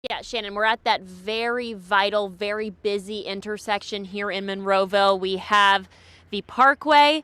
Yeah, Shannon, we're at that very vital, very busy intersection here in Monroeville. We have the Parkway,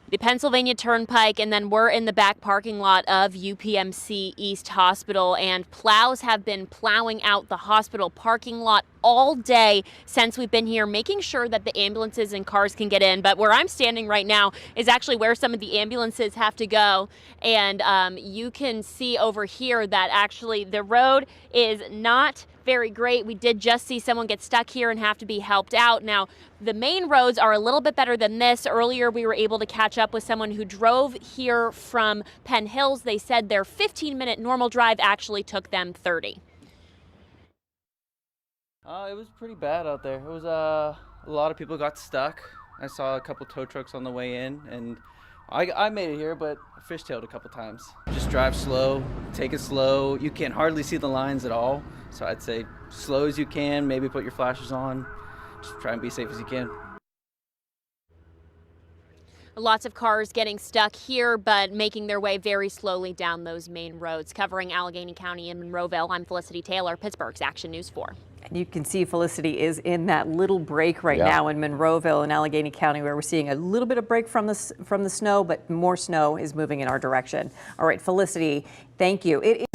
the Pennsylvania Turnpike, and then we're in the back parking lot of UPMC East Hospital, and plows have been plowing out the hospital parking lot all day since we've been here, making sure that the ambulances and cars can get in. But where I'm standing right now is actually where some of the ambulances have to go, and you can see over here that actually the road is not very great. We did just see someone get stuck here and have to be helped out. Now, the main roads are a little bit better than this. Earlier, we were able to catch up with someone who drove here from Penn Hills. They said their 15-minute normal drive actually took them 30. It was pretty bad out there. It was a lot of people got stuck. I saw a couple tow trucks on the way in, and I made it here, but I fishtailed a couple times. Just drive slow, take it slow. You can hardly see the lines at all, so I'd say slow as you can. Maybe put your flashers on. Just try and be safe as you can. Lots of cars getting stuck here, but making their way very slowly down those main roads. Covering Allegheny County and Monroeville, I'm Felicity Taylor, Pittsburgh's Action News 4. And you can see Felicity is in that little break right now in Monroeville and Allegheny County, where we're seeing a little bit of break from the snow, but more snow is moving in our direction. All right, Felicity, thank you.